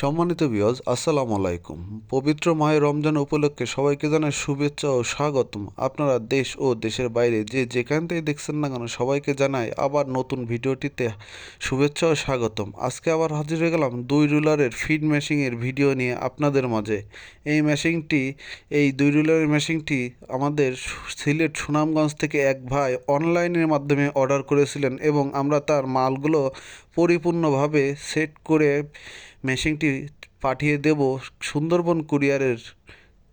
সম্মানিত ভিউয়ার্স, আসসালামু আলাইকুম। পবিত্র মাহে রমজান উপলক্ষে সবাইকে জানাই শুভেচ্ছা ও স্বাগতম। আপনারা দেশ ও দেশের বাইরে যে যেখান থেকে দেখছেন না কেন সবাইকে জানাই আবার নতুন ভিডিওটিতে শুভেচ্ছা ও স্বাগতম। আজকে আবার হাজির হয়ে গেলাম 2 রুলারের ফিড মেশিনের ভিডিও নিয়ে আপনাদের মাঝে। এই 2 রুলারের মেশিনটি আমাদের সিলেট সুনামগঞ্জ থেকে এক ভাই অনলাইনের মাধ্যমে অর্ডার করেছিলেন এবং আমরা তার মালগুলো পরিপূর্ণভাবে সেট করে মেশিনটি পাঠিয়ে দেব সুন্দরবন কুরিয়ারের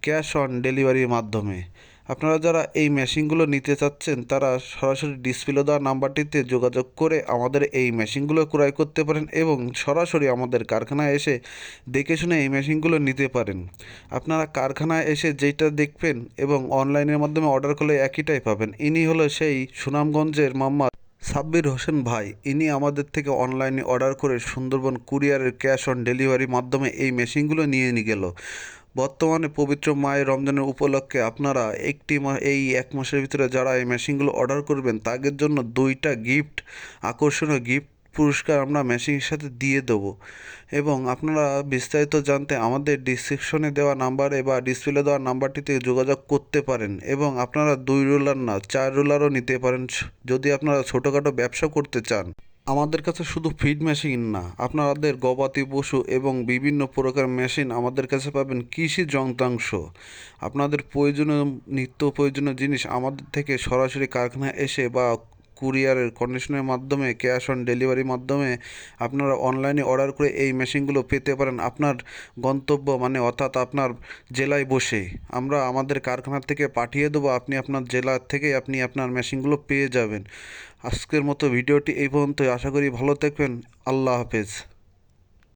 ক্যাশ অন ডেলিভারির মাধ্যমে। আপনারা যারা এই মেশিনগুলো নিতে চাচ্ছেন তারা সরাসরি ডিসপ্লে দেওয়া নাম্বারটিতে যোগাযোগ করে আমাদের এই মেশিনগুলো ক্রয় করতে পারেন এবং সরাসরি আমাদের কারখানায় এসে দেখে শুনে এই মেশিনগুলো নিতে পারেন। আপনারা কারখানায় এসে যেটা দেখবেন এবং অনলাইনের মাধ্যমে অর্ডার করলে একইটাই পাবেন। ইনি হলো সেই সুনামগঞ্জের মোহাম্মদ সাব্বির হোসেন ভাই। ইনি আমাদের থেকে অনলাইনে অর্ডার করে সুন্দরবন কুরিয়ারের ক্যাশ অন ডেলিভারির মাধ্যমে এই মেশিনগুলো নিয়ে গেল। বর্তমানে পবিত্র মায়ের রমজানের উপলক্ষে আপনারা এই এক মাসের ভিতরে যারা এই মেশিনগুলো অর্ডার করবেন তাদের জন্য 2টা আকর্ষণীয় গিফট পুরস্কার আমরা মেশিনের সাথে দিয়ে দেবো। এবং আপনারা বিস্তারিত জানতে আমাদের ডিসক্রিপশনে দেওয়া নাম্বারে বা ডিসপ্লে দেওয়া নাম্বারটিতে যোগাযোগ করতে পারেন এবং আপনারা 2 রুলার না 4 রুলারও নিতে পারেন যদি আপনারা ছোটোখাটো ব্যবসা করতে চান। আমাদের কাছে শুধু ফিড মেশিন না, আপনাদের গবাদি পশু এবং বিভিন্ন প্রকার মেশিন আমাদের কাছে পাবেন। কৃষি যন্ত্রাংশ, আপনাদের প্রয়োজনীয় নিত্য প্রয়োজনীয় জিনিস আমাদের থেকে সরাসরি কারখানায় এসে বা কুরিয়ারের কন্ডিশনের মাধ্যমে ক্যাশ অন ডেলিভারির মাধ্যমে আপনারা অনলাইনে অর্ডার করে এই মেশিনগুলো পেতে পারেন আপনার গন্তব্য অর্থাৎ আপনার জেলায় বসে। আমরা আমাদের কারখানা থেকে পাঠিয়ে দেবো, আপনি আপনার জেলা থেকে আপনি আপনার মেশিনগুলো পেয়ে যাবেন। আজকের মতো ভিডিওটি এই পর্যন্তই। আশা করি ভালো থাকবেন। আল্লাহ হাফেজ।